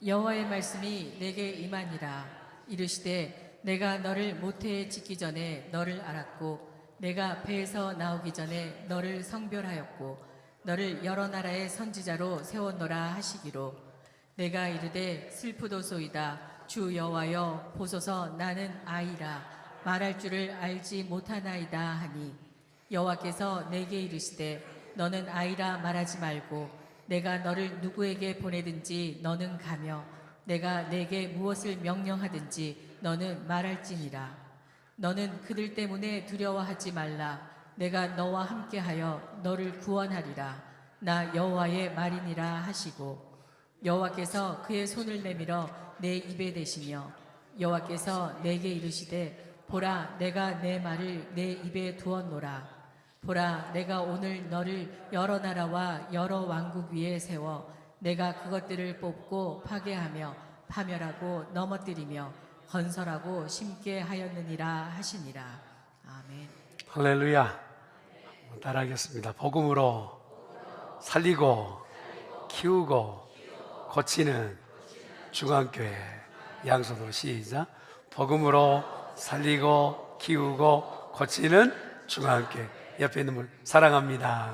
여호와의 말씀이 내게 임하니라. 이르시되 내가 너를 모태에 짓기 전에 너를 알았고 내가 배에서 나오기 전에 너를 성별하였고 너를 여러 나라의 선지자로 세웠노라 하시기로 내가 이르되 슬프도소이다. 주 여호와여 보소서 나는 아이라 말할 줄을 알지 못하나이다 하니 여호와께서 내게 이르시되 너는 아이라 말하지 말고 내가 너를 누구에게 보내든지 너는 가며 내가 내게 무엇을 명령하든지 너는 말할지니라. 너는 그들 때문에 두려워하지 말라. 내가 너와 함께하여 너를 구원하리라. 나 여호와의 말이니라 하시고 여호와께서 그의 손을 내밀어 내 입에 대시며 여호와께서 내게 이르시되 보라 내가 내 말을 내 입에 두었노라. 보라 내가 오늘 너를 여러 나라와 여러 왕국 위에 세워 내가 그것들을 뽑고 파괴하며 파멸하고 넘어뜨리며 건설하고 심게 하였느니라 하시니라. 아멘. 할렐루야. 따라하겠습니다. 복음으로 살리고 키우고 고치는 중앙교회 양소도 시작. 복음으로 살리고 키우고 고치는 중앙교회. 옆에 있는 분 사랑합니다.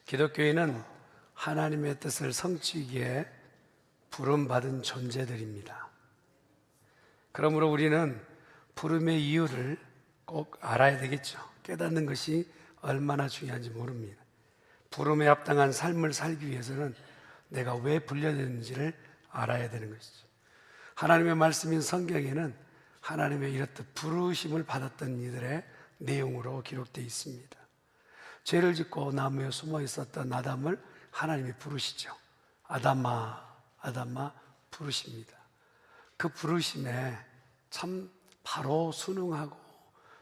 기독교인은 하나님의 뜻을 성취하기에 부름받은 존재들입니다. 그러므로 우리는 부름의 이유를 꼭 알아야 되겠죠. 깨닫는 것이 얼마나 중요한지 모릅니다. 부름에 합당한 삶을 살기 위해서는 내가 왜 불려졌는지를 알아야 되는 것이죠. 하나님의 말씀인 성경에는 하나님의 이렇듯 부르심을 받았던 이들의 내용으로 기록되어 있습니다. 죄를 짓고 나무에 숨어 있었던 아담을 하나님이 부르시죠. 아담아, 아담아 부르십니다. 그 부르심에 참 바로 순응하고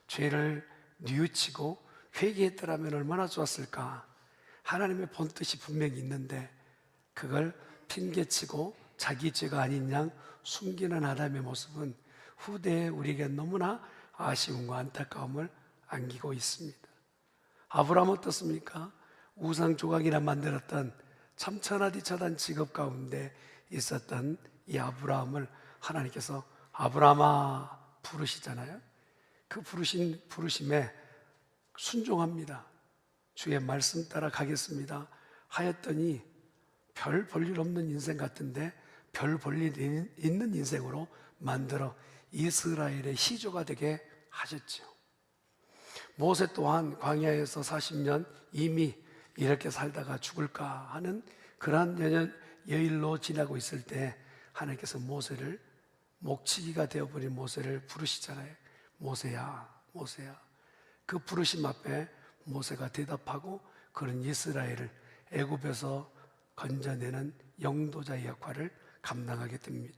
죄를 뉘우치고 회개했더라면 얼마나 좋았을까. 하나님의 본뜻이 분명히 있는데 그걸 핑계치고 자기 죄가 아닌 양 숨기는 아담의 모습은 후대에 우리에게 너무나 아쉬움과 안타까움을 안기고 있습니다. 아브라함 어떻습니까? 우상 조각이나 만들었던 참 천하디천한 직업 가운데 있었던 이 아브라함을 하나님께서 아브라함아 부르시잖아요. 그 부르심에 순종합니다. 주의 말씀 따라 가겠습니다 하였더니 별 볼일 없는 인생 같은데 별 볼일 있는 인생으로 만들어 이스라엘의 시조가 되게 하셨죠. 모세 또한 광야에서 40년 이미 이렇게 살다가 죽을까 하는 그러한 여일로 지나고 있을 때 하나님께서 모세를 목치기가 되어버린 모세를 부르시잖아요. 모세야, 모세야. 그 부르심 앞에 모세가 대답하고 그런 이스라엘을 애굽에서 건져내는 영도자의 역할을 감당하게 됩니다.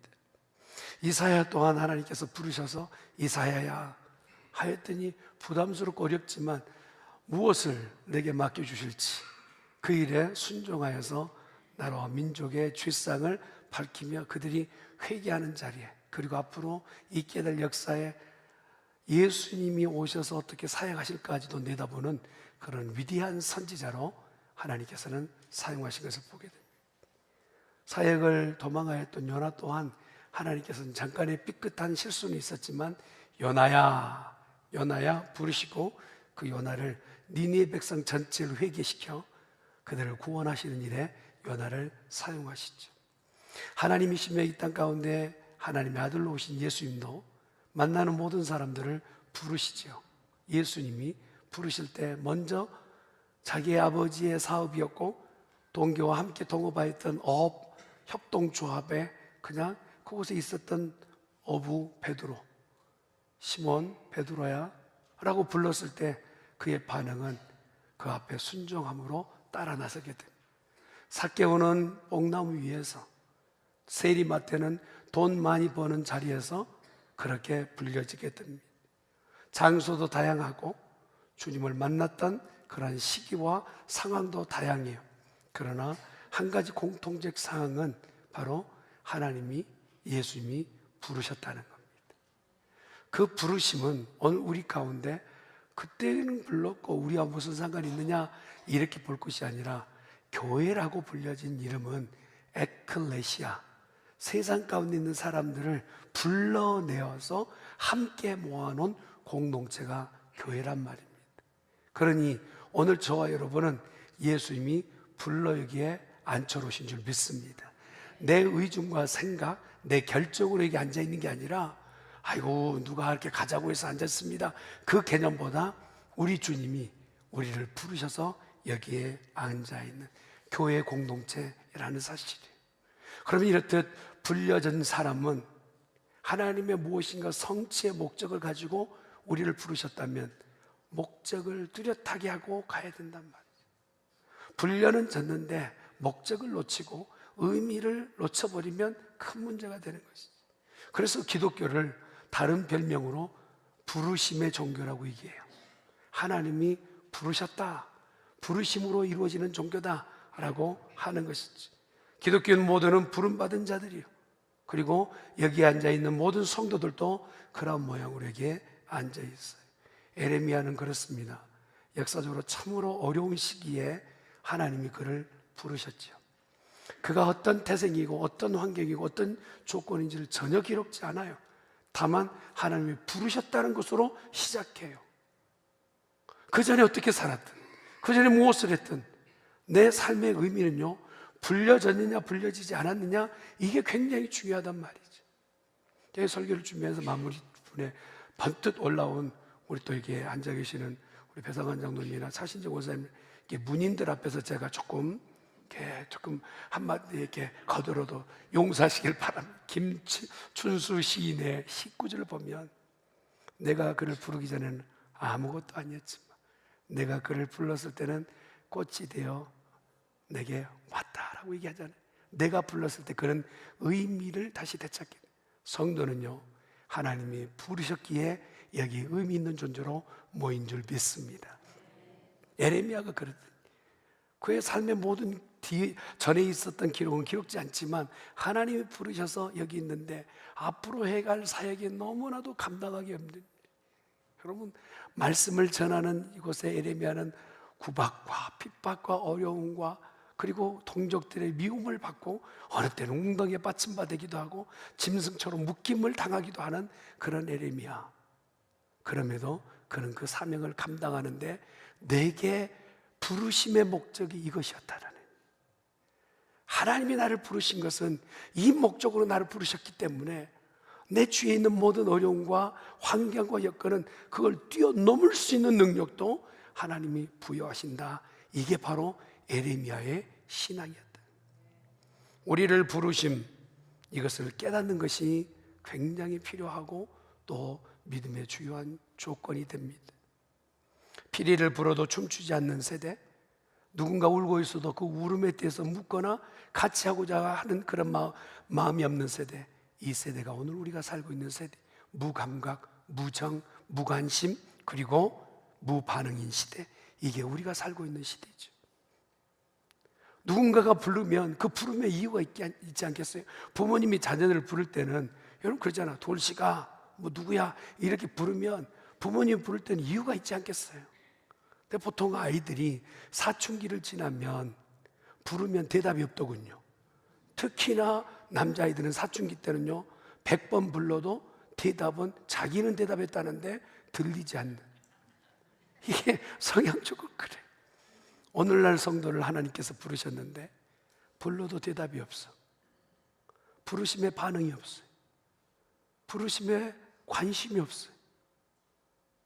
이사야 또한 하나님께서 부르셔서 이사야야 하였더니 부담스럽고 어렵지만 무엇을 내게 맡겨주실지 그 일에 순종하여서 나라와 민족의 죄상을 밝히며 그들이 회개하는 자리에 그리고 앞으로 있게 될 역사에 예수님이 오셔서 어떻게 사역하실까지도 내다보는 그런 위대한 선지자로 하나님께서는 사용하신 것을 보게 됩니다. 사역을 도망하였던 요나 또한 하나님께서는 잠깐의 삐끗한 실수는 있었지만 요나야, 요나야 부르시고 그 요나를 니느웨 백성 전체를 회개시켜 그들을 구원하시는 일에 요나를 사용하시죠. 하나님이시며 이 땅 가운데 하나님의 아들로 오신 예수님도 만나는 모든 사람들을 부르시죠. 예수님이 부르실 때 먼저 자기의 아버지의 사업이었고 동교와 함께 동업하였던 어업 협동조합에 그냥 그곳에 있었던 어부 베드로, 시몬 베드로야 라고 불렀을 때 그의 반응은 그 앞에 순종함으로 따라 나서게 됩니다. 삭개오는 뽕나무 위에서, 세리마태는 돈 많이 버는 자리에서 그렇게 불려지게 됩니다. 장소도 다양하고 주님을 만났던 그런 시기와 상황도 다양해요. 그러나 한 가지 공통적 사항은 바로 하나님이, 예수님이 부르셨다는 겁니다. 그 부르심은 오늘 우리 가운데 그때는 불렀고 우리와 무슨 상관이 있느냐 이렇게 볼 것이 아니라 교회라고 불려진 이름은 에클레시아, 세상 가운데 있는 사람들을 불러내어서 함께 모아놓은 공동체가 교회란 말입니다. 그러니 오늘 저와 여러분은 예수님이 불러 여기에 앉혀놓으신 줄 믿습니다. 내 의중과 생각, 내 결정으로 여기 앉아있는 게 아니라 아이고 누가 이렇게 가자고 해서 앉았습니다, 그 개념보다 우리 주님이 우리를 부르셔서 여기에 앉아있는 교회 공동체라는 사실이에요. 그러면 이렇듯 불려진 사람은 하나님의 무엇인가 성취의 목적을 가지고 우리를 부르셨다면 목적을 뚜렷하게 하고 가야 된단 말이죠. 불려는 졌는데 목적을 놓치고 의미를 놓쳐버리면 큰 문제가 되는 것이죠. 그래서 기독교를 다른 별명으로 부르심의 종교라고 얘기해요. 하나님이 부르셨다, 부르심으로 이루어지는 종교다라고 하는 것이죠. 기독교인 모두는 부름받은 자들이요, 그리고 여기에 앉아있는 모든 성도들도 그런 모양으로 여기에 앉아있어요. 에레미야는 그렇습니다. 역사적으로 참으로 어려운 시기에 하나님이 그를 부르셨죠. 그가 어떤 태생이고 어떤 환경이고 어떤 조건인지를 전혀 기록지 않아요. 다만 하나님이 부르셨다는 것으로 시작해요. 그 전에 어떻게 살았든, 그 전에 무엇을 했든 내 삶의 의미는요, 불려졌느냐 불려지지 않았느냐, 이게 굉장히 중요하단 말이죠. 제 설교를 준비해서 마무리 부분에 번뜩 올라온 우리 또 이렇게 앉아 계시는 우리 배상환 장로님이나 차신정 원사님, 문인들 앞에서 제가 조금 한마디 이렇게 거들어도 용서하시길 바랍니다. 김춘수 시인의 19절을 보면 내가 그를 부르기 전에는 아무것도 아니었지만 내가 그를 불렀을 때는 꽃이 되어 내게 왔다라고 얘기하잖아요. 내가 불렀을 때 그런 의미를 다시 되찾게 돼요. 성도는요, 하나님이 부르셨기에 여기 의미 있는 존재로 모인 줄 믿습니다. 에레미야가 그랬더니 그의 삶의 모든 전에 있었던 기록은 기록지 않지만 하나님이 부르셔서 여기 있는데 앞으로 해갈 사역이 너무나도 감당하기 힘든, 여러분 말씀을 전하는 이곳에 에레미야는 구박과 핍박과 어려움과 그리고 동족들의 미움을 받고 어느 때는 웅덩이에 받침받기도 하고 짐승처럼 묶임을 당하기도 하는 그런 에레미야. 그럼에도 그는 그 사명을 감당하는데 내게 부르심의 목적이 이것이었다라는, 하나님이 나를 부르신 것은 이 목적으로 나를 부르셨기 때문에 내 주위에 있는 모든 어려움과 환경과 여건은 그걸 뛰어넘을 수 있는 능력도 하나님이 부여하신다. 이게 바로 에레미야의 신앙이었다. 우리를 부르심, 이것을 깨닫는 것이 굉장히 필요하고 또 믿음의 주요한 조건이 됩니다. 피리를 불어도 춤추지 않는 세대, 누군가 울고 있어도 그 울음에 대해서 묻거나 같이 하고자 하는 그런 마음이 없는 세대, 이 세대가 오늘 우리가 살고 있는 세대. 무감각, 무정, 무관심, 그리고 무반응인 시대, 이게 우리가 살고 있는 시대죠. 누군가가 부르면 그 부름에 이유가 있지 않겠어요? 부모님이 자녀들을 부를 때는 여러분 그러잖아, 돌씨가 뭐 누구야 이렇게 부르면 부모님이 부를 때는 이유가 있지 않겠어요? 근데 보통 아이들이 사춘기를 지나면 부르면 대답이 없더군요. 특히나 남자아이들은 사춘기 때는요 100번 불러도 대답은 자기는 대답했다는데 들리지 않는, 이게 성향적으로 그래. 오늘날 성도를 하나님께서 부르셨는데 불러도 대답이 없어. 부르심에 반응이 없어요. 부르심에 관심이 없어요.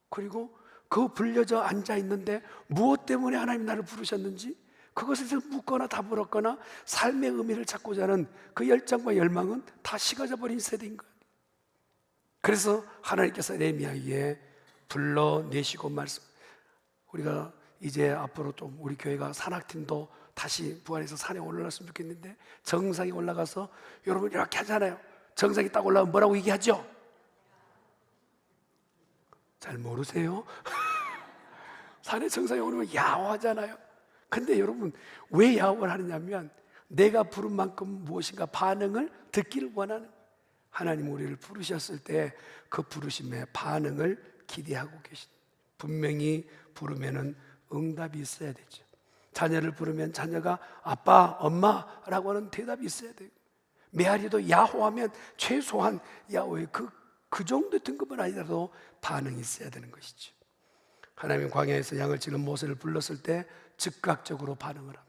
그리고 그 불려져 앉아 있는데 무엇 때문에 하나님 나를 부르셨는지 그것에 대해서 묻거나 답을 얻거나 삶의 의미를 찾고자 하는 그 열정과 열망은 다 식어져 버린 세대인 거예요. 그래서 하나님께서 에레미야에게 불러내시고 말씀, 우리가 이제 앞으로 좀 우리 교회가 산악팀도 다시 부활해서 산에 올라갔으면 좋겠는데, 정상에 올라가서 여러분 이렇게 하잖아요. 정상에 딱 올라가면 뭐라고 얘기하죠? 잘 모르세요? 산의 정상에 오르면 야호하잖아요. 근데 여러분 왜 야호를 하느냐면 내가 부른 만큼 무엇인가 반응을 듣기를 원하는 거예요. 하나님 우리를 부르셨을 때 그 부르심의 반응을 기대하고 계십니다. 분명히 부르면은 응답이 있어야 되죠. 자녀를 부르면 자녀가 아빠, 엄마라고 하는 대답이 있어야 돼요. 메아리도 야호하면 최소한 야호의 그 정도 등급은 아니라도 반응이 있어야 되는 것이죠. 하나님 광야에서 양을 치는 모세를 불렀을 때 즉각적으로 반응을 합니다.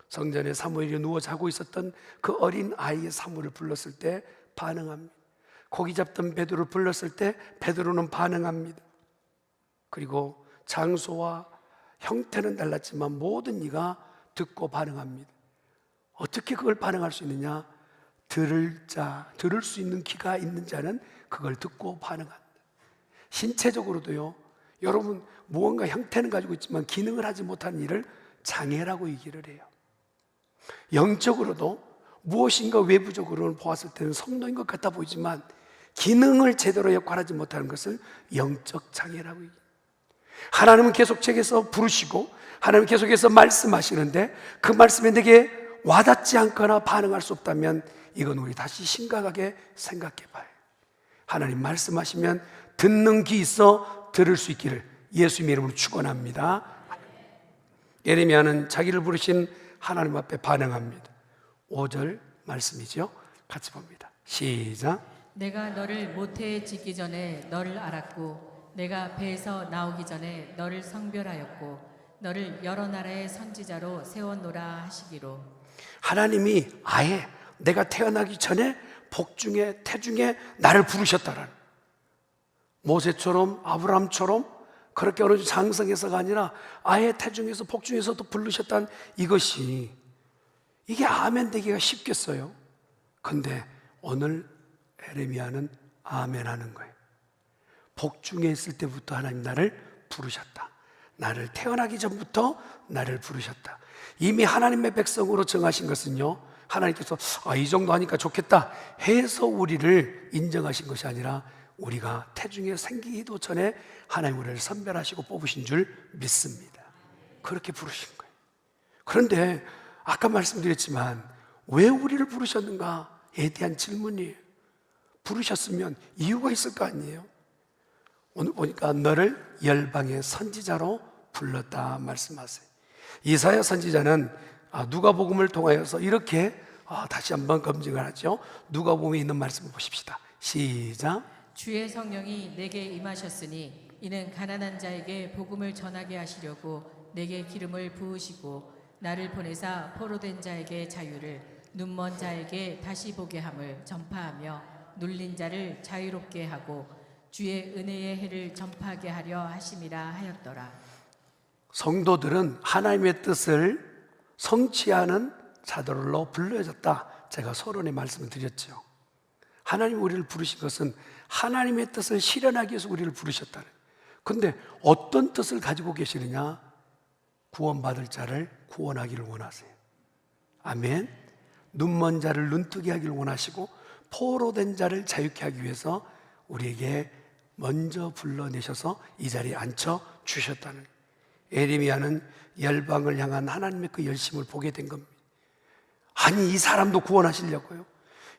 성전에 사무엘이 누워 자고 있었던 그 어린 아이의 사무엘을 불렀을 때 반응합니다. 고기 잡던 베드로를 불렀을 때 베드로는 반응합니다. 그리고 장소와 형태는 달랐지만 모든 이가 듣고 반응합니다. 어떻게 그걸 반응할 수 있느냐? 들을 수 있는 귀가 있는 자는 그걸 듣고 반응한다. 신체적으로도요, 여러분 무언가 형태는 가지고 있지만 기능을 하지 못하는 일을 장애라고 얘기를 해요. 영적으로도 무엇인가 외부적으로는 보았을 때는 성도인 것 같아 보이지만 기능을 제대로 역할하지 못하는 것을 영적 장애라고 얘기해요. 하나님은 계속 책에서 부르시고 하나님은 계속해서 말씀하시는데 그 말씀에 내게 와닿지 않거나 반응할 수 없다면 이건 우리 다시 심각하게 생각해 봐요. 하나님 말씀하시면 듣는 귀 있어 들을 수 있기를 예수님의 이름으로 축원합니다. 예레미야는 자기를 부르신 하나님 앞에 반응합니다. 5절 말씀이죠. 같이 봅니다. 시작. 내가 너를 모태에 짓기 전에 너를 알았고 내가 배에서 나오기 전에 너를 성별하였고 너를 여러 나라의 선지자로 세웠노라 하시기로. 하나님이 아예 내가 태어나기 전에 복중에 태중에 나를 부르셨다라는, 모세처럼 아브라함처럼 그렇게 어느 장성해서가 아니라 아예 태중에서 복중에서도 부르셨다는 이것이, 이게 아멘 되기가 쉽겠어요? 근데 오늘 에레미야는 아멘 하는 거예요. 복중에 있을 때부터 하나님 나를 부르셨다. 나를 태어나기 전부터 나를 부르셨다. 이미 하나님의 백성으로 정하신 것은요, 하나님께서 이 정도 하니까 좋겠다 해서 우리를 인정하신 것이 아니라 우리가 태중에 생기기도 전에 하나님 우리를 선별하시고 뽑으신 줄 믿습니다. 그렇게 부르신 거예요. 그런데 아까 말씀드렸지만 왜 우리를 부르셨는가에 대한 질문이에요. 부르셨으면 이유가 있을 거 아니에요. 오늘 보니까 너를 열방의 선지자로 불렀다 말씀하세요. 이사야 선지자는 누가복음을 통하여서 이렇게 다시 한번 검증을 하죠. 누가복음에 있는 말씀을 보십시다. 시작. 주의 성령이 내게 임하셨으니 이는 가난한 자에게 복음을 전하게 하시려고 내게 기름을 부으시고 나를 보내사 포로된 자에게 자유를, 눈먼 자에게 다시 보게 함을 전파하며 눌린 자를 자유롭게 하고 주의 은혜의 해를 전파하게 하려 하심이라 하였더라. 성도들은 하나님의 뜻을 성취하는 자들로 불러졌다. 제가 서론에 말씀을 드렸죠. 하나님 우리를 부르신 것은 하나님의 뜻을 실현하기 위해서 우리를 부르셨다는. 근데 어떤 뜻을 가지고 계시느냐? 구원받을 자를 구원하기를 원하세요. 아멘. 눈먼 자를 눈뜨게 하기를 원하시고 포로된 자를 자유케 하기 위해서 우리에게 먼저 불러내셔서 이 자리에 앉혀 주셨다는. 에레미야는 열방을 향한 하나님의 그 열심을 보게 된 겁니다. 아니, 이 사람도 구원하시려고요?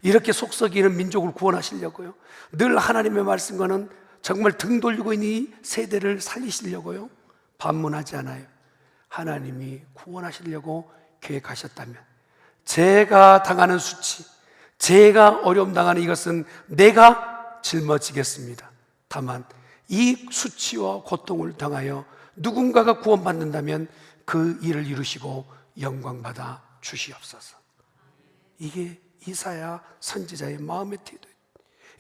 이렇게 속썩이는 민족을 구원하시려고요? 늘 하나님의 말씀과는 정말 등 돌리고 있는 이 세대를 살리시려고요? 반문하지 않아요. 하나님이 구원하시려고 계획하셨다면 제가 당하는 수치, 제가 어려움 당하는 이것은 내가 짊어지겠습니다. 다만 이 수치와 고통을 당하여 누군가가 구원받는다면 그 일을 이루시고 영광받아 주시옵소서. 이게 이사야 선지자의 마음의 태도예요.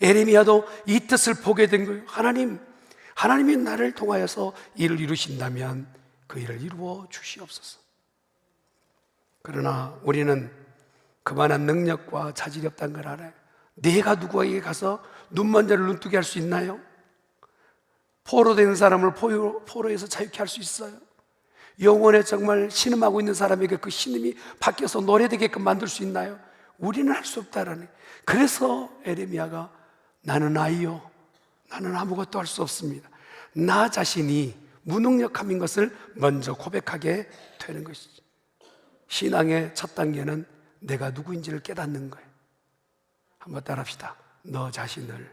에레미야도 이 뜻을 보게 된 거예요. 하나님이 나를 통하여서 일을 이루신다면 그 일을 이루어 주시옵소서. 그러나 우리는 그만한 능력과 자질이 없다는 걸 알아요. 내가 누구에게 가서 눈먼 자를 눈뜨게 할 수 있나요? 포로된 사람을 포로에서 자유케 할 수 있어요? 영혼에 정말 신음하고 있는 사람에게 그 신음이 바뀌어서 노래되게끔 만들 수 있나요? 우리는 할 수 없다라는. 그래서 에레미야가 나는 아이요, 나는 아무것도 할 수 없습니다, 나 자신이 무능력함인 것을 먼저 고백하게 되는 것이죠. 신앙의 첫 단계는 내가 누구인지를 깨닫는 거예요. 한번 따라합시다. 너 자신을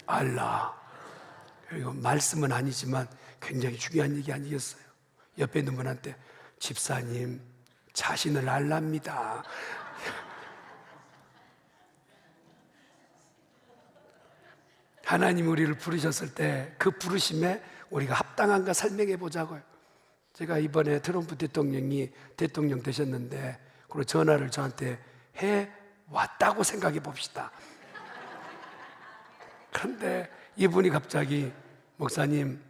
알라. 그리고 말씀은 아니지만 굉장히 중요한 얘기 아니겠어요? 옆에 있는 분한테 집사님 자신을 알랍니다. 하나님 우리를 부르셨을 때 그 부르심에 우리가 합당한가 설명해 보자고요. 제가 이번에 트럼프 대통령이 대통령 되셨는데 그리고 전화를 저한테 해 왔다고 생각해 봅시다. 그런데 이분이 갑자기 목사님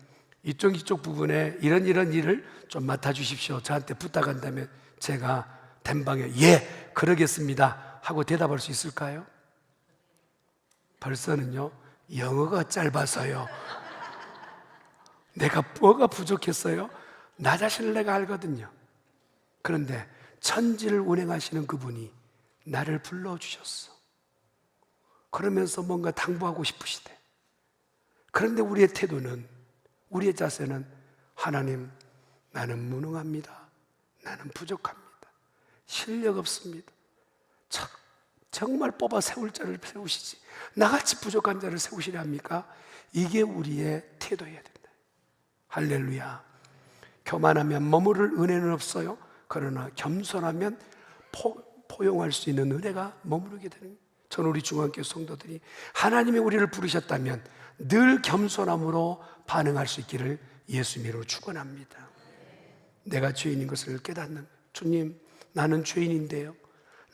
이쪽 부분에 이런 일을 좀 맡아주십시오. 저한테 부탁한다면 제가 단방에 예 그러겠습니다 하고 대답할 수 있을까요? 벌써는요 영어가 짧아서요 내가 뭐가 부족했어요? 나 자신을 내가 알거든요. 그런데 천지를 운행하시는 그분이 나를 불러주셨어. 그러면서 뭔가 당부하고 싶으시대. 그런데 우리의 태도는, 우리의 자세는 하나님 나는 무능합니다. 나는 부족합니다. 실력 없습니다. 정말 뽑아 세울 자를 세우시지 나같이 부족한 자를 세우시려 합니까? 이게 우리의 태도여야 된다. 할렐루야. 교만하면 머무를 은혜는 없어요. 그러나 겸손하면 포용할 수 있는 은혜가 머무르게 되는 거예요. 저는 우리 중앙교회 성도들이 하나님이 우리를 부르셨다면 늘 겸손함으로 반응할 수 있기를 예수님 이름으로 축원합니다. 내가 죄인인 것을 깨닫는, 주님 나는 죄인인데요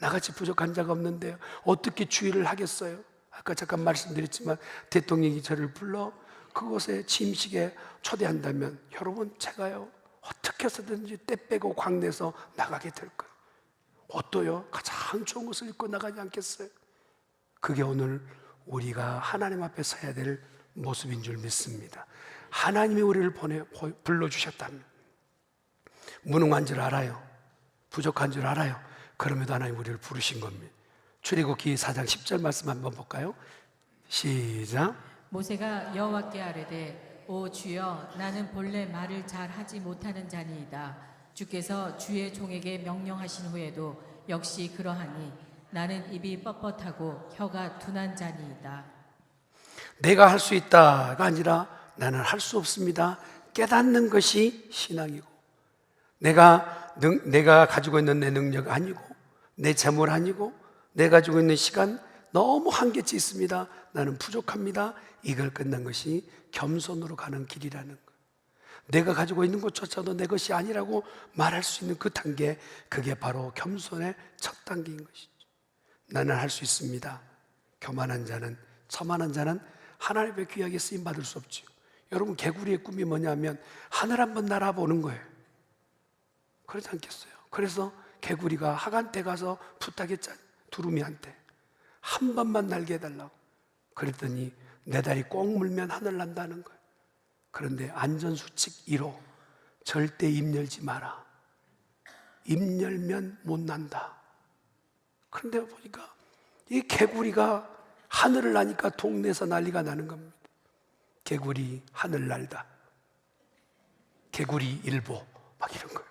나같이 부족한 자가 없는데요 어떻게 주의를 하겠어요? 아까 잠깐 말씀드렸지만 대통령이 저를 불러 그곳에 침식에 초대한다면 여러분 제가요 어떻게 해서든지 때 빼고 광내서 나가게 될 거예요. 옷도요 가장 좋은 것을 입고 나가지 않겠어요? 그게 오늘 우리가 하나님 앞에 서야 될 모습인 줄 믿습니다. 하나님이 우리를 불러주셨다면 무능한 줄 알아요. 부족한 줄 알아요. 그럼에도 하나님 우리를 부르신 겁니다. 출애굽기 4장 10절 말씀 한번 볼까요? 시작. 모세가 여호와께 아뢰되 오 주여 나는 본래 말을 잘 하지 못하는 자니이다. 주께서 주의 종에게 명령하신 후에도 역시 그러하니 나는 입이 뻣뻣하고 혀가 둔한 자니이다. 내가 할 수 있다가 아니라 나는 할 수 없습니다. 깨닫는 것이 신앙이고 내가 가지고 있는 내 능력 아니고 내 재물 아니고 내가 가지고 있는 시간 너무 한계치 있습니다. 나는 부족합니다. 이걸 끝난 것이 겸손으로 가는 길이라는 거예요. 내가 가지고 있는 것조차도 내 것이 아니라고 말할 수 있는 그 단계, 그게 바로 겸손의 첫 단계인 것이죠. 나는 할 수 있습니다. 교만한 자는, 처만한 자는 하나님의 귀하게 쓰임받을 수 없죠. 여러분 개구리의 꿈이 뭐냐면 하늘 한번 날아보는 거예요. 그렇지 않겠어요? 그래서 개구리가 하간때 가서 부탁했잖아요. 두루미한테 한 번만 날게 해달라고. 그랬더니 내 다리 꼭 물면 하늘 난다는 거예요. 그런데 안전수칙 1호 절대 입 열지 마라. 입 열면 못 난다. 그런데 보니까 이 개구리가 하늘을 나니까 동네에서 난리가 나는 겁니다. 개구리 하늘 날다, 개구리 일보 막 이런 거예요.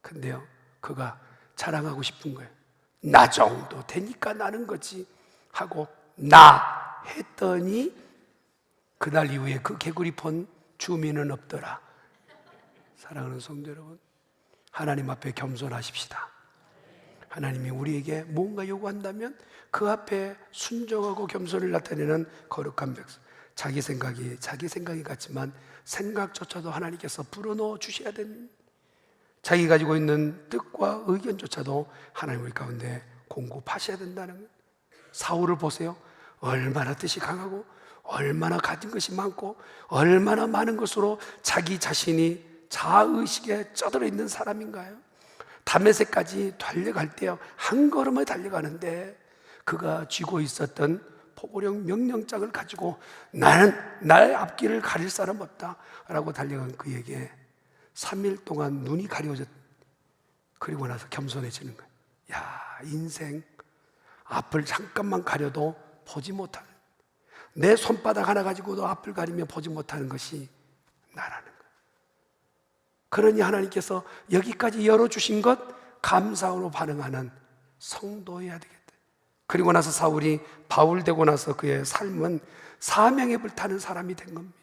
근데요 그가 자랑하고 싶은 거예요. 나 정도 되니까 나는 거지 하고 나 했더니 그날 이후에 그 개구리 본 주민은 없더라. 사랑하는 성도 여러분, 하나님 앞에 겸손하십시다. 하나님이 우리에게 뭔가 요구한다면 그 앞에 순종하고 겸손을 나타내는 거룩한 백성. 자기 생각이 같지만 생각조차도 하나님께서 불어넣어 주셔야 됩니다. 자기 가지고 있는 뜻과 의견조차도 하나님 우리 가운데 공급하셔야 된다는 거예요. 사울을 보세요. 얼마나 뜻이 강하고 얼마나 가진 것이 많고 얼마나 많은 것으로 자기 자신이 자아의식에 쩌들어 있는 사람인가요? 다메섹까지 달려갈 때요 한 걸음에 달려가는데 그가 쥐고 있었던 포고령 명령장을 가지고 나는 나의 앞길을 가릴 사람 없다 라고 달려간 그에게 3일 동안 눈이 가려졌. 그리고 나서 겸손해지는 거예요. 야, 인생 앞을 잠깐만 가려도 보지 못하는, 내 손바닥 하나 가지고도 앞을 가리며 보지 못하는 것이 나라는 거예요. 그러니 하나님께서 여기까지 열어주신 것 감사로 반응하는 성도여야 되겠다. 그리고 나서 사울이 바울 되고 나서 그의 삶은 사명에 불타는 사람이 된 겁니다.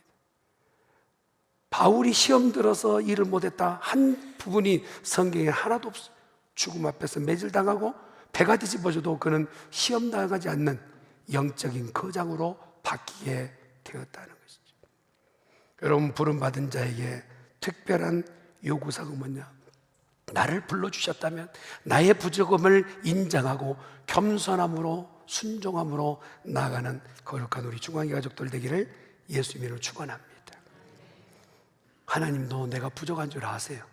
바울이 시험 들어서 일을 못했다 한 부분이 성경에 하나도 없어요. 죽음 앞에서 매질당하고 배가 뒤집어져도 그는 시험 당하지 않는 영적인 거장으로 바뀌게 되었다는 것이죠. 여러분, 부름받은 자에게 특별한 요구사항은 뭐냐? 나를 불러주셨다면 나의 부족함을 인정하고 겸손함으로 순종함으로 나아가는 거룩한 우리 중앙의 가족들 되기를 예수님으로 축원합니다. 하나님도 내가 부족한 줄 아세요.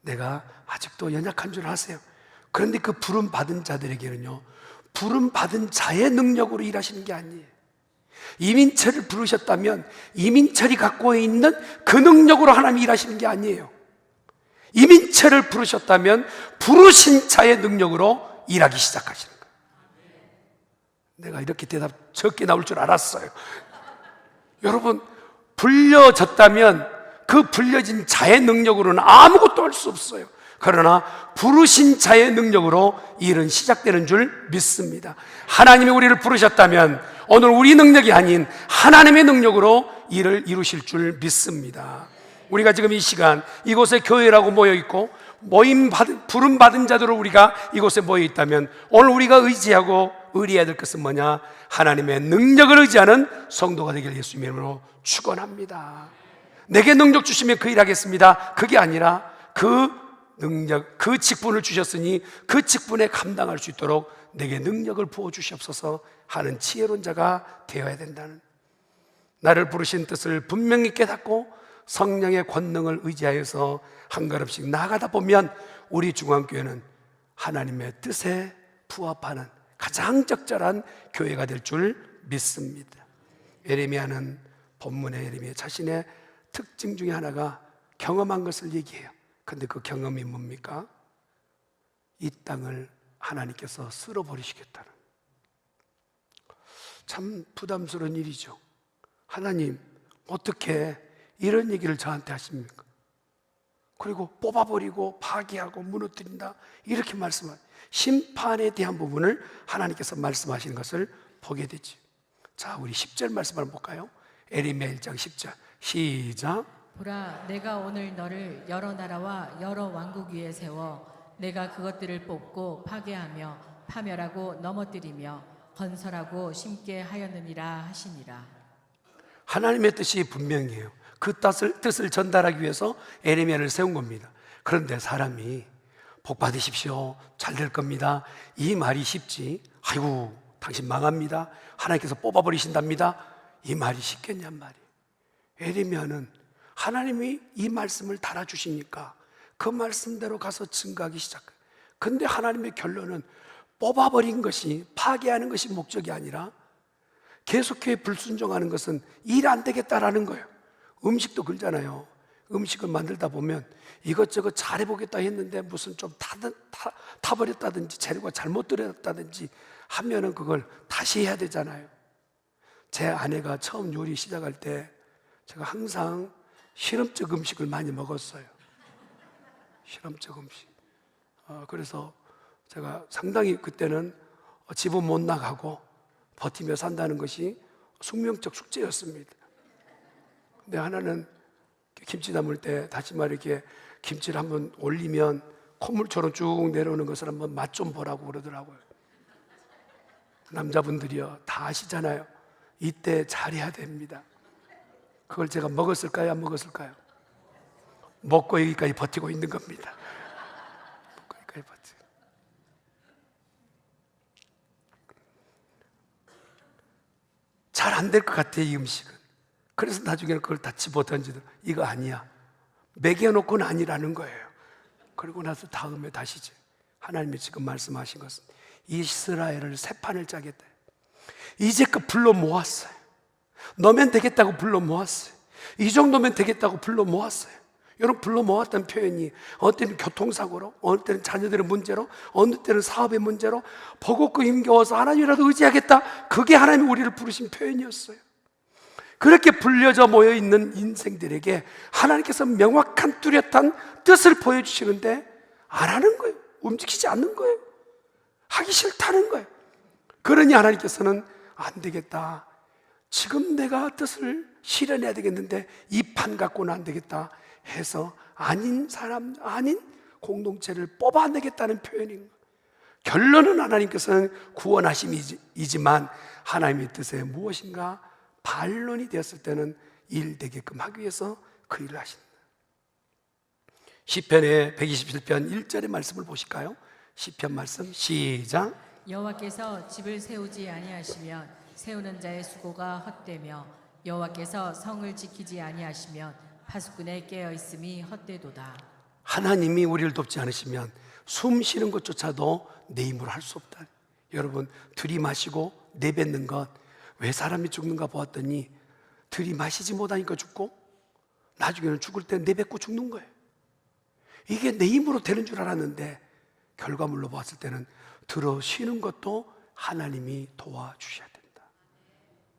내가 아직도 연약한 줄 아세요. 그런데 그 부름받은 자들에게는요, 부름받은 자의 능력으로 일하시는 게 아니에요. 이민철을 부르셨다면 이민철이 갖고 있는 그 능력으로 하나님이 일하시는 게 아니에요. 이민철을 부르셨다면 부르신 자의 능력으로 일하기 시작하시는 거예요. 내가 이렇게 대답 적게 나올 줄 알았어요. 여러분, 불려졌다면 그 불려진 자의 능력으로는 아무것도 할 수 없어요. 그러나 부르신 자의 능력으로 일은 시작되는 줄 믿습니다. 하나님이 우리를 부르셨다면 오늘 우리 능력이 아닌 하나님의 능력으로 일을 이루실 줄 믿습니다. 우리가 지금 이 시간 이곳에 교회라고 모여있고 부름받은 자들로 우리가 이곳에 모여있다면 오늘 우리가 의지하고 의리해야 될 것은 뭐냐? 하나님의 능력을 의지하는 성도가 되길 예수님의 이름으로 축원합니다. 내게 능력 주시면 그 일하겠습니다. 그게 아니라 그 능력, 그 직분을 주셨으니 그 직분에 감당할 수 있도록 내게 능력을 부어주시옵소서 하는 지혜로운 자가 되어야 된다는, 나를 부르신 뜻을 분명히 깨닫고 성령의 권능을 의지하여서 한 걸음씩 나아가다 보면 우리 중앙교회는 하나님의 뜻에 부합하는 가장 적절한 교회가 될 줄 믿습니다. 예레미야는 본문의 예레미야 자신의 특징 중에 하나가 경험한 것을 얘기해요. 근데 그 경험이 뭡니까? 이 땅을 하나님께서 쓸어버리시겠다는, 참 부담스러운 일이죠. 하나님, 어떻게 이런 얘기를 저한테 하십니까? 그리고 뽑아버리고 파괴하고 무너뜨린다 이렇게 말씀하세요. 심판에 대한 부분을 하나님께서 말씀하시는 것을 보게 되죠. 자, 우리 10절 말씀 한번 볼까요? 예레미야 1장 10절 시작. 보라, 내가 오늘 너를 여러 나라와 여러 왕국 위에 세워 내가 그것들을 뽑고 파괴하며 파멸하고 넘어뜨리며 건설하고 심게 하였느니라 하시니라. 하나님의 뜻이 분명해요. 그 뜻을 전달하기 위해서 예레미야를 세운 겁니다. 그런데 사람이 복 받으십시오, 잘 될 겁니다, 이 말이 쉽지, 아이고 당신 망합니다, 하나님께서 뽑아버리신답니다, 이 말이 쉽겠냔 말이에요. 예레미야는 하나님이 이 말씀을 달아주시니까 그 말씀대로 가서 증거하기 시작해요. 근데 하나님의 결론은 뽑아버린 것이, 파괴하는 것이 목적이 아니라 계속해 불순종하는 것은 일 안 되겠다라는 거예요. 음식도 그러잖아요. 음식을 만들다 보면 이것저것 잘해보겠다 했는데 무슨 좀 타버렸다든지 재료가 잘못 들어갔다든지 하면은 그걸 다시 해야 되잖아요. 제 아내가 처음 요리 시작할 때 제가 항상 실험적 음식을 많이 먹었어요. 실험적 음식. 그래서 제가 상당히 그때는 집은 못 나가고 버티며 산다는 것이 숙명적 숙제였습니다. 근데 하나는 김치 담을 때 다시마 이렇게 김치를 한번 올리면 콧물처럼 쭉 내려오는 것을 한번 맛 좀 보라고 그러더라고요. 남자분들이요 다 아시잖아요. 이때 잘해야 됩니다. 그걸 제가 먹었을까요? 안 먹었을까요? 먹고 여기까지 버티고 있는 겁니다. 먹고 여기까지 버티고. 잘 안 될 것 같아, 이 음식은. 그래서 나중에는 그걸 다 집어던지더라고요. 이거 아니야, 먹여놓고는 아니라는 거예요. 그리고 나서 다음에 다시죠. 하나님이 지금 말씀하신 것은 이스라엘을 새 판을 짜겠다. 이제껏 불러 모았어요. 너면 되겠다고 불러 모았어요. 이 정도면 되겠다고 불러 모았어요. 여러분, 불러 모았다는 표현이 어느 때는 교통사고로, 어느 때는 자녀들의 문제로, 어느 때는 사업의 문제로 버겁고 힘겨워서 하나님이라도 의지하겠다, 그게 하나님이 우리를 부르신 표현이었어요. 그렇게 불려져 모여있는 인생들에게 하나님께서 명확한 뚜렷한 뜻을 보여주시는데 안 하는 거예요. 움직이지 않는 거예요. 하기 싫다는 거예요. 그러니 하나님께서는 안 되겠다, 지금 내가 뜻을 실현해야 되겠는데 이 판 갖고는 안 되겠다 해서 아닌 사람, 아닌 공동체를 뽑아내겠다는 표현인 거예요. 결론은 하나님께서는 구원하심이지만 하나님의 뜻에 무엇인가 반론이 되었을 때는 일되게끔 하기 위해서 그 일을 하신다. 시편의 127편 1절의 말씀을 보실까요? 시편 말씀 시작. 여호와께서 집을 세우지 아니하시면 세우는 자의 수고가 헛되며 여호와께서 성을 지키지 아니하시면 파수꾼의 깨어 있음이 헛되도다. 하나님이 우리를 돕지 않으시면 숨 쉬는 것조차도 내 힘으로 할 수 없다. 여러분, 들이마시고 내뱉는 것, 왜 사람이 죽는가 보았더니 들이마시지 못하니까 죽고 나중에는 죽을 때 내뱉고 죽는 거예요. 이게 내 힘으로 되는 줄 알았는데 결과물로 봤을 때는 들어 쉬는 것도 하나님이 도와주셔야 된다.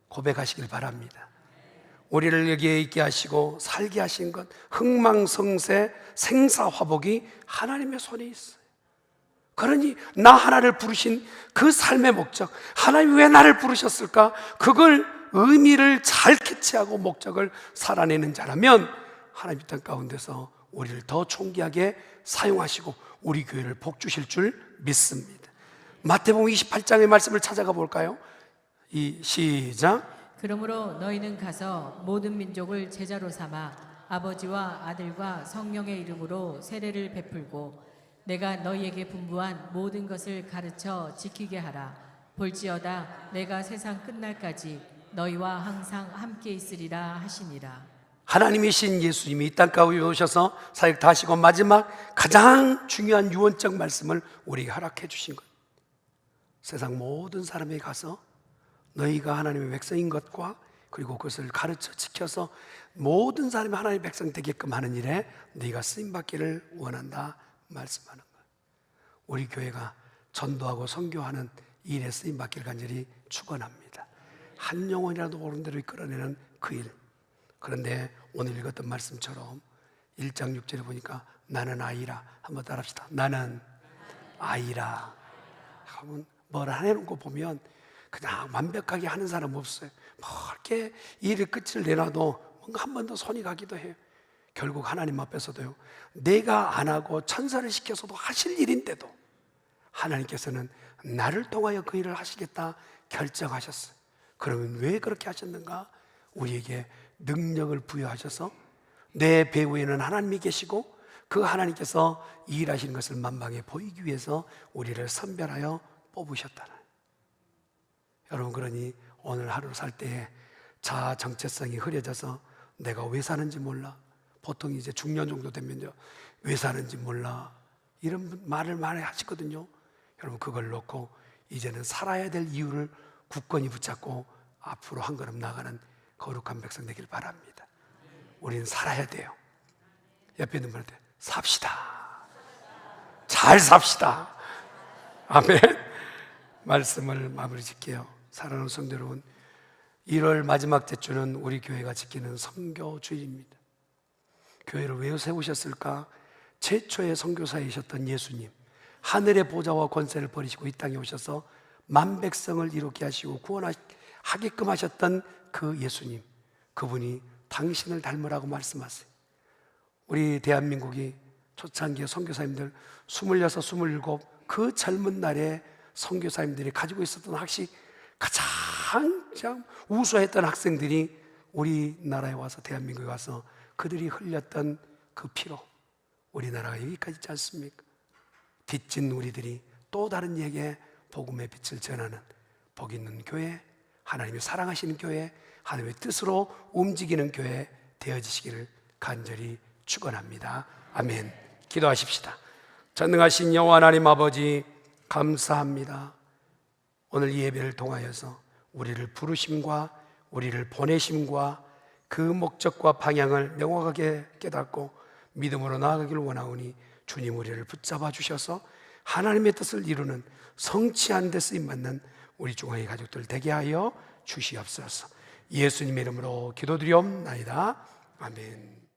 고백하시길 바랍니다. 우리를 여기에 있게 하시고 살게 하신 것, 흥망성쇠 생사화복이 하나님의 손에 있어요. 그러니 나 하나를 부르신 그 삶의 목적, 하나님 왜 나를 부르셨을까? 그걸 의미를 잘 캐치하고 목적을 살아내는 자라면 하나님 땅 가운데서 우리를 더 총기하게 사용하시고 우리 교회를 복주실 줄 믿습니다. 마태복음 28장의 말씀을 찾아가 볼까요? 시작. 그러므로 너희는 가서 모든 민족을 제자로 삼아 아버지와 아들과 성령의 이름으로 세례를 베풀고 내가 너희에게 분부한 모든 것을 가르쳐 지키게 하라. 볼지어다 내가 세상 끝날까지 너희와 항상 함께 있으리라 하시니라. 하나님이신 예수님이 이 땅 가운데 오셔서 사역 다 하시고 마지막 가장 중요한 유언적 말씀을 우리에게 허락해 주신 것, 세상 모든 사람에게 가서 너희가 하나님의 백성인 것과 그리고 그것을 가르쳐 지켜서 모든 사람이 하나님의 백성 되게끔 하는 일에 너희가 쓰임받기를 원한다 말씀하는 거예요. 우리 교회가 전도하고 선교하는 일에 쓰임받기를 간절히 축원합니다. 한 영혼이라도 옳은 대로 이끌어내는 그 일. 그런데 오늘 읽었던 말씀처럼 1장 6절에 보니까 나는 아이라, 한번 따라합시다. 나는 아이라. 한번 뭘 해놓은 거 보면 그냥 완벽하게 하는 사람 없어요. 뭐 이렇게 일을 끝을 내놔도 뭔가 한 번 더 손이 가기도 해요. 결국 하나님 앞에서도요, 내가 안 하고 천사를 시켜서도 하실 일인데도 하나님께서는 나를 통하여 그 일을 하시겠다 결정하셨어요. 그러면 왜 그렇게 하셨는가? 우리에게 능력을 부여하셔서 내 배후에는 하나님이 계시고 그 하나님께서 일하시는 것을 만방에 보이기 위해서 우리를 선별하여 뽑으셨다는. 여러분, 그러니 오늘 하루 살 때에 자아 정체성이 흐려져서 내가 왜 사는지 몰라, 보통 이제 중년 정도 되면요, 왜 사는지 몰라 이런 말을 많이 하시거든요. 여러분, 그걸 놓고 이제는 살아야 될 이유를 굳건히 붙잡고 앞으로 한 걸음 나가는 거룩한 백성 되길 바랍니다. 우리는 살아야 돼요. 옆에 있는 분한테 삽시다, 잘 삽시다. 아멘. 말씀을 마무리 짓게요. 사랑하는 성도 여러분, 1월 마지막 주는 우리 교회가 지키는 선교주일입니다. 교회를 왜 세우셨을까? 최초의 선교사이셨던 예수님, 하늘의 보좌와 권세를 버리시고 이 땅에 오셔서 만백성을 이롭게 하시고 구원하게끔 하셨던 그 예수님, 그분이 당신을 닮으라고 말씀하세요. 우리 대한민국이 초창기에 선교사님들 26, 27, 그 젊은 날에 선교사님들이 가지고 있었던 학식, 가장 우수했던 학생들이 우리나라에 와서, 대한민국에 와서 그들이 흘렸던 그 피로 우리나라가 여기까지 있지 않습니까? 빚진 우리들이 또 다른 이에게 복음의 빛을 전하는 복 있는 교회, 하나님이 사랑하시는 교회, 하나님의 뜻으로 움직이는 교회 되어지시기를 간절히 축원합니다. 아멘. 기도하십시다. 전능하신 여호와 하나님 아버지, 감사합니다. 오늘 이 예배를 통하여서 우리를 부르심과 우리를 보내심과 그 목적과 방향을 명확하게 깨닫고 믿음으로 나아가기를 원하오니 주님, 우리를 붙잡아 주셔서 하나님의 뜻을 이루는 성취한 데 쓰임받는 우리 중앙의 가족들 되게 하여 주시옵소서. 예수님의 이름으로 기도드리옵나이다. 아멘.